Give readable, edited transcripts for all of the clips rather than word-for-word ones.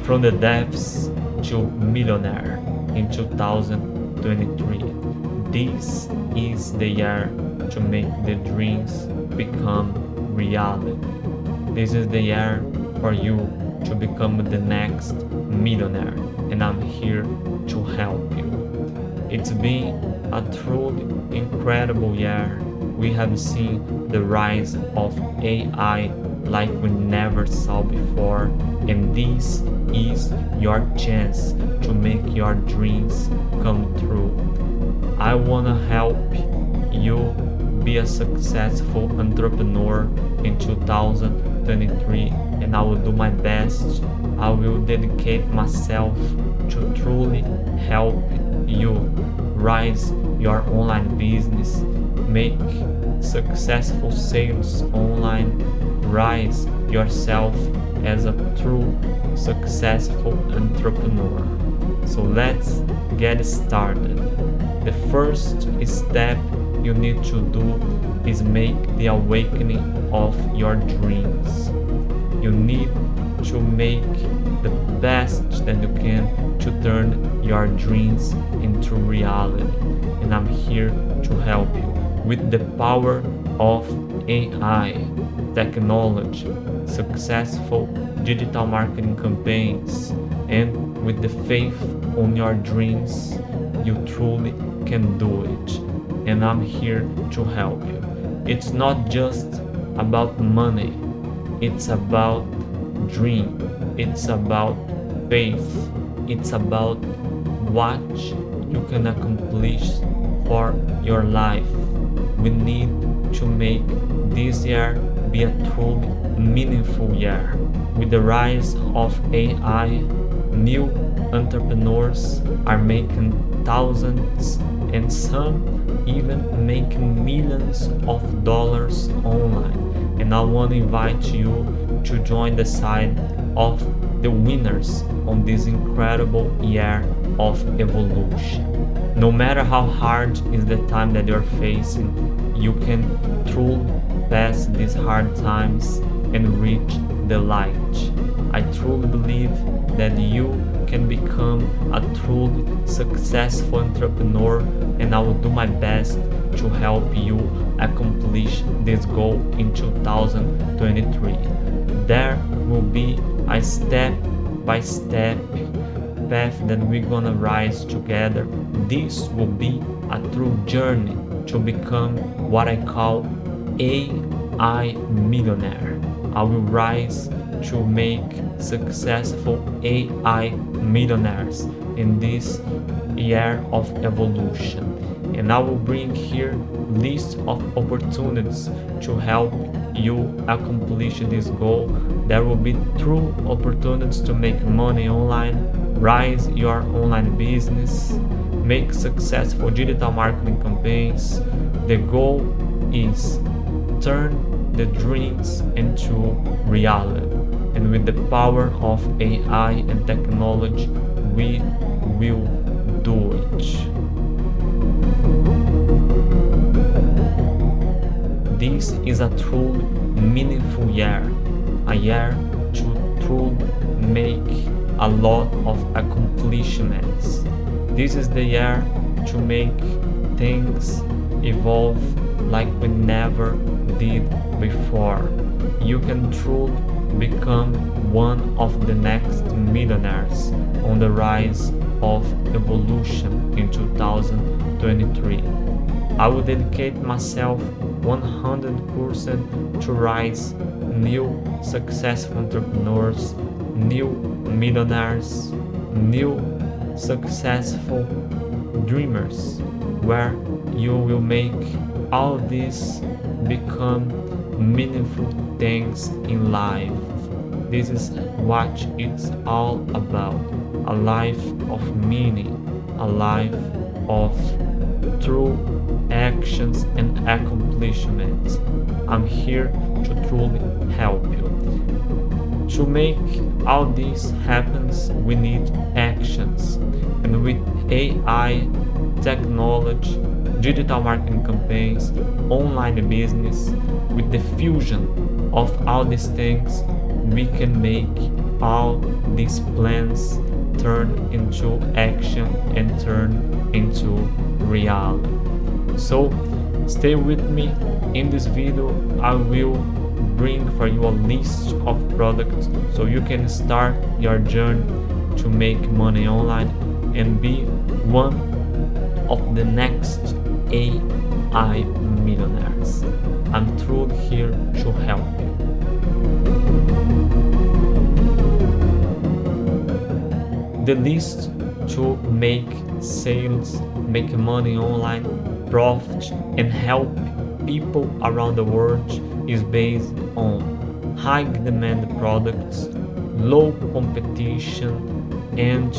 From the depths to millionaire in 2023. This is the year to make the dreams become reality. This is the year for you to become the next millionaire, and I'm here to help you. It's been a truly incredible year. We have seen the rise of AI like we never saw before, and this is your chance to make your dreams come true. I wanna help you be a successful entrepreneur in 2023, and I will do my best. I will dedicate myself to truly help you rise your online business, make successful sales online, rise yourself as a true successful entrepreneur. So let's get started. The first step you need to do is make the awakening of your dreams. You need to make the best that you can to turn your dreams into reality. And I'm here to help you with the power of AI, technology, successful digital marketing campaigns, and with the faith on your dreams, you truly can do it. And I'm here to help you. It's not just about money, it's about dream, it's about faith, it's about what you can accomplish for your life. We need to make this year be a truly meaningful year. With the rise of AI, new entrepreneurs are making thousands and some even making millions of dollars online. And I want to invite you to join the side of the winners on this incredible year of evolution. No matter how hard is the time that you're facing, you can truly pass these hard times and reach the light. I truly believe that you can become a truly successful entrepreneur, and I will do my best to help you accomplish this goal in 2023. There will be a step-by-step path that we're gonna rise together. This will be a true journey to become what I call AI millionaire. I will rise to make successful AI millionaires in this year of evolution. And I will bring here list of opportunities to help you accomplish this goal. There will be true opportunities to make money online, rise your online business, make successful digital marketing campaigns. The goal is turn the dreams into reality. And with the power of AI and technology, we will do it. This is a truly meaningful year, a year to truly make a lot of accomplishments. This is the year to make things evolve like we never did before. You can truly become one of the next millionaires on the rise of evolution in 2023. I will dedicate myself 100% to rise new successful entrepreneurs, new millionaires, new successful dreamers, where you will make all this become meaningful things in life. This is what it's all about. A life of meaning, a life of true actions and accomplishments. I'm here to truly help you. To make all this happen, we need actions. And with AI, technology, digital marketing campaigns, online business, with the fusion of all these things, we can make all these plans turn into action and turn into reality. So stay with me. In this video I will bring for you a list of products so you can start your journey to make money online and be one of the next AI millionaires. I'm truly here to help you. The list to make sales, make money online, profit, and help people around the world is based on high demand products, low competition, and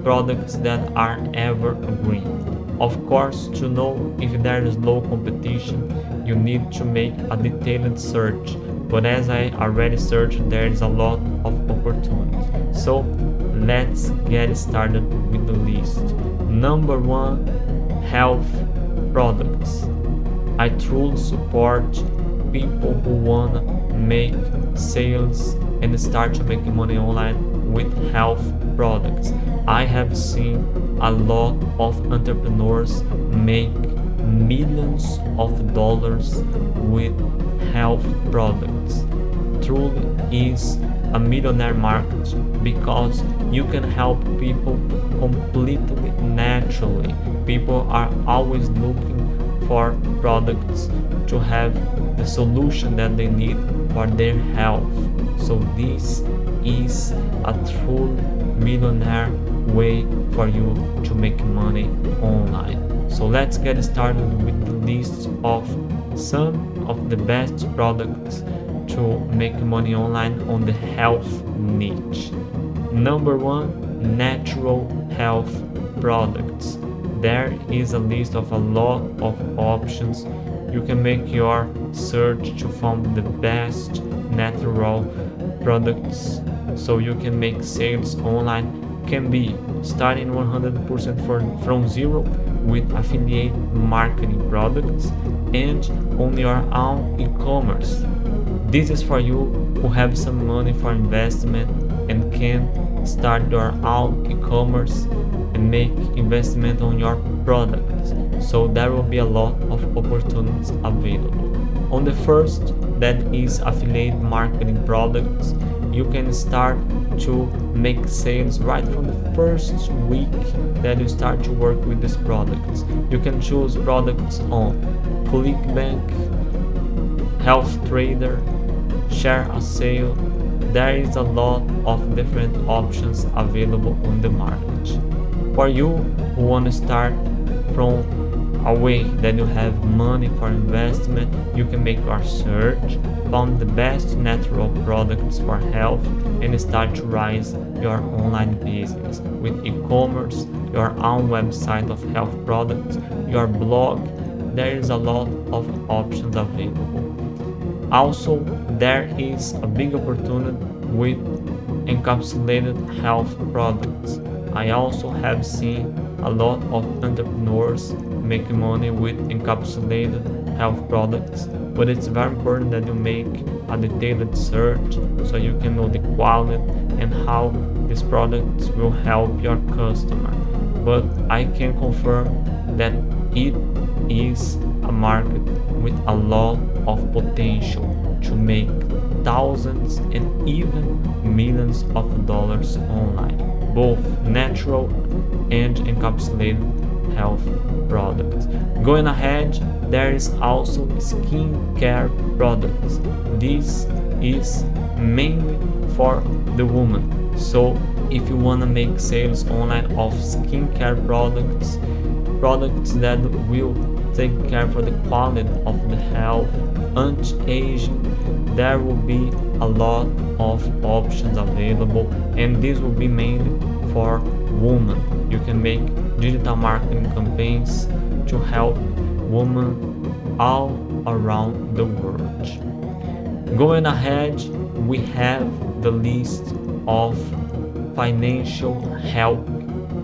products that are evergreen. Of course, to know if there is low competition, you need to make a detailed search. But as I already searched, there is a lot of opportunities. So let's get started with the list. Number one, health products. I truly support people who wanna make sales and start to make money online with health products. I have seen a lot of entrepreneurs make millions of dollars with health products. Truly is a millionaire market because you can help people completely naturally. People are always looking for products to have the solution that they need for their health. So this is a true millionaire way for you to make money online. So let's get started with the list of some of the best products to make money online on the health niche. Number one, natural health products. There is a list of a lot of options. You can make your search to find the best natural products so you can make sales online. Can be starting 100% from zero with affiliate marketing products and on your own e-commerce. This is for you who have some money for investment and can start your own e-commerce and make investment on your products. So there will be a lot of opportunities available. On the first, that is affiliate marketing products. You can start to make sales right from the first week that you start to work with these products. You can choose products on ClickBank, Health Trader, Share a Sale. There is a lot of different options available on the market. For you who want to start from a way that you have money for investment, you can make your search, find the best natural products for health, and start to rise your online business with e-commerce, your own website of health products, your blog. There is a lot of options available. Also, there is a big opportunity with encapsulated health products. I also have seen a lot of entrepreneurs make money with encapsulated health products, but it's very important that you make a detailed search so you can know the quality and how these products will help your customer. But I can confirm that it is a market with a lot of potential to make thousands and even millions of dollars online, both natural and encapsulated health products. Going ahead, there is also skincare products. This is mainly for the woman. So if you want to make sales online of skincare products, products that will take care for the quality of the health, anti-aging, there will be a lot of options available, and this will be mainly for women. You can make digital marketing campaigns to help women all around the world. Going ahead, we have the list of financial help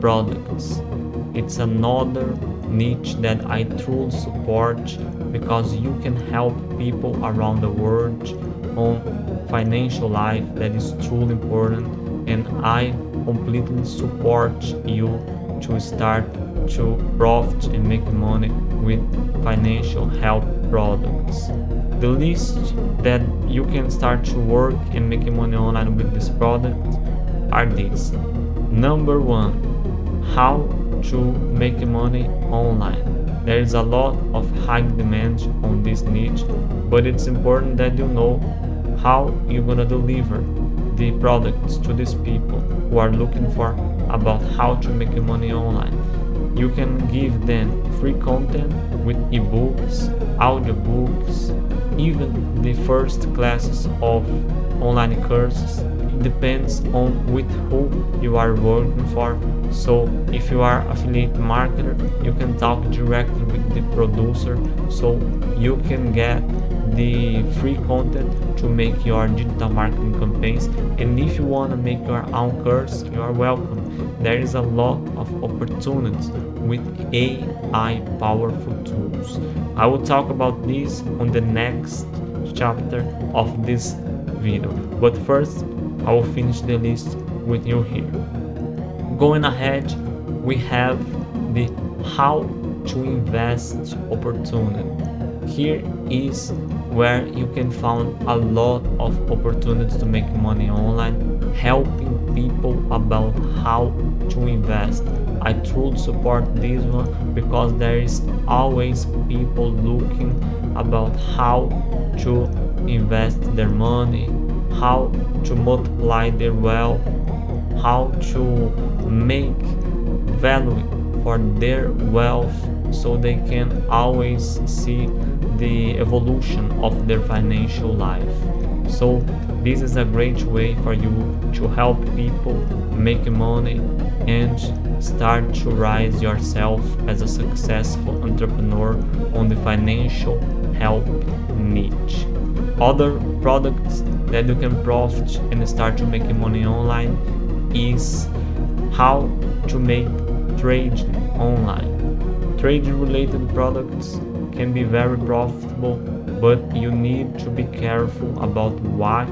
products. It's another niche that I truly support because you can help people around the world on financial life that is truly important, and I completely support you to start to profit and make money with financial help products. The list that you can start to work and make money online with this product are these. Number one, how to make money online. There is a lot of high demand on this niche, but it's important that you know how you're gonna deliver the products to these people who are looking for about how to make money online. You can give them free content with ebooks, audiobooks, even the first classes of online courses. It depends on with who you are working for. So if you are affiliate marketer, you can talk directly with the producer so you can get the free content to make your digital marketing campaigns. And if you want to make your own course, you are welcome. There is a lot of opportunities with AI powerful tools. I will talk about this on the next chapter of this video. But first, I will finish the list with you here. Going ahead, we have the how to invest opportunity. Here is where you can find a lot of opportunities to make money online, helping people about how to invest. I truly support this one because there is always people looking about how to invest their money, how to multiply their wealth, how to make value for their wealth so they can always see the evolution of their financial life. So this is a great way for you to help people make money and start to rise yourself as a successful entrepreneur on the financial help niche. Other products that you can profit and start to make money online is how to make trading online. Trading related products can be very profitable, but you need to be careful about what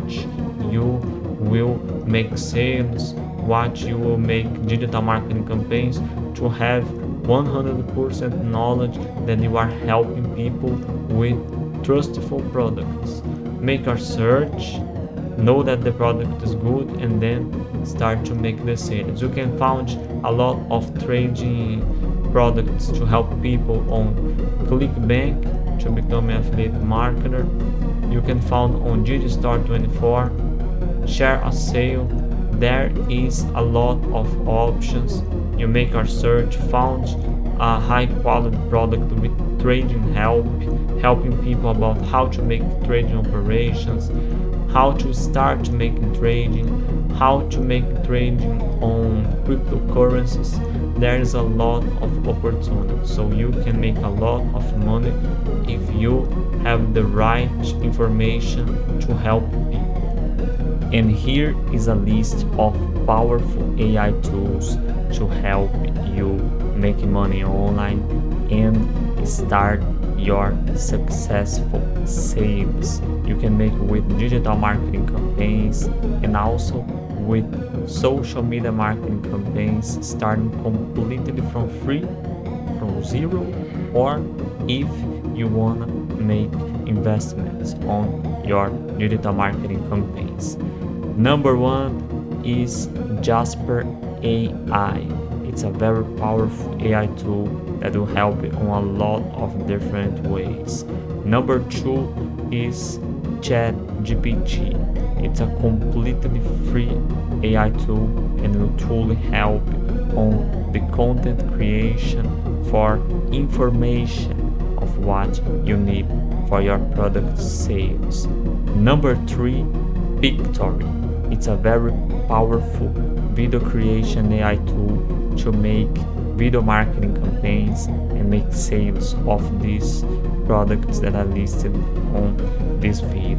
you will make sales, what you will make digital marketing campaigns, to have 100% knowledge that you are helping people with trustful products. Make a search, know that the product is good, and then start to make the sales. You can find a lot of trading products to help people on ClickBank to become an affiliate marketer. You can find on Digistore24, share a sale. There is a lot of options. You make a search, found a high quality product with trading help, helping people about how to make trading operations, how to start making trading, how to make trading on cryptocurrencies. There is a lot of opportunity, so you can make a lot of money if you have the right information to help people. And here is a list of powerful AI tools to help you make money online and start your successful sales. You can make with digital marketing campaigns and also with social media marketing campaigns, starting completely from free, from zero, or if you want to make investments on your digital marketing campaigns. Number one is Jasper AI. It's a very powerful AI tool that will help you on a lot of different ways. Number two is ChatGPT. It's a completely free AI tool and will truly help on the content creation for information of what you need for your product sales. Number three, Pictory. It's a very powerful video creation AI tool to make video marketing campaigns and make sales of these products that are listed on this video.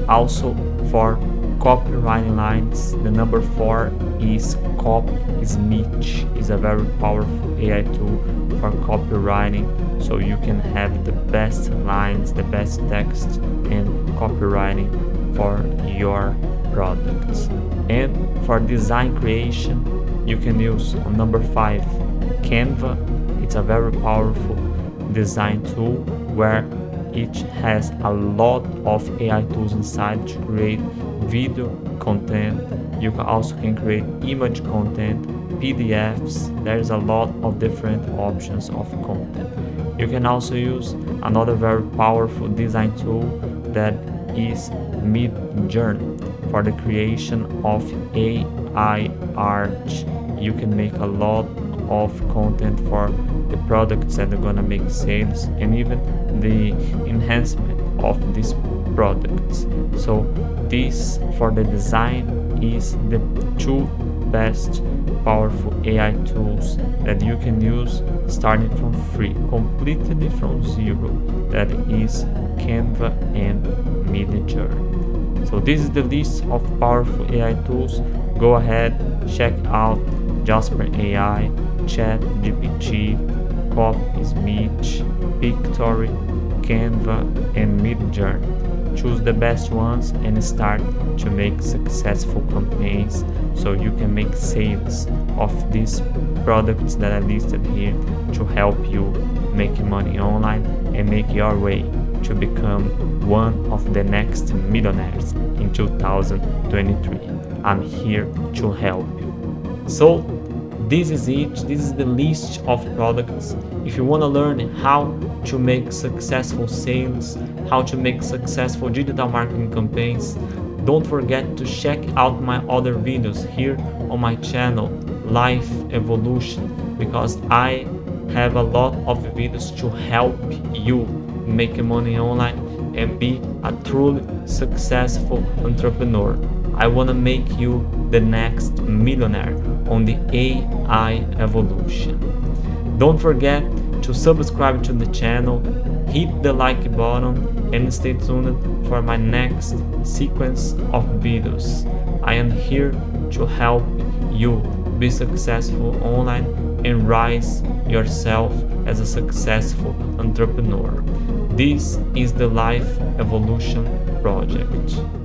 Also for copywriting lines, the number four is Copysmith. Is a very powerful AI tool for copywriting, so you can have the best lines, the best text and copywriting for your products. And for design creation, you can use number 5, Canva. It's a very powerful design tool where it has a lot of AI tools inside to create video content. You also can create image content, PDFs. There's a lot of different options of content. You can also use another very powerful design tool that is Midjourney for the creation of AI art. You can make a lot of content for the products that are gonna make sales and even the enhancement of these products. So this for the design is the two best powerful AI tools that you can use starting from free, completely from zero. That is Canva and Midjourney. So this is the list of powerful AI tools. Go ahead, check out Jasper AI, ChatGPT, Copysmith, Pictory, Canva, and Midjourney. Choose the best ones and start to make successful campaigns so you can make sales of these products that are listed here to help you make money online and make your way to become one of the next millionaires in 2023. I'm here to help you. So this is it. This is the list of products. If you want to learn how to make successful sales, how to make successful digital marketing campaigns, don't forget to check out my other videos here on my channel, Life Evolution, because I have a lot of videos to help you make money online and be a truly successful entrepreneur. I want to make you the next millionaire on the AI evolution. Don't forget to subscribe to the channel, hit the like button, and stay tuned for my next sequence of videos. I am here to help you be successful online and rise yourself as a successful entrepreneur. This is the Life Evolution Project.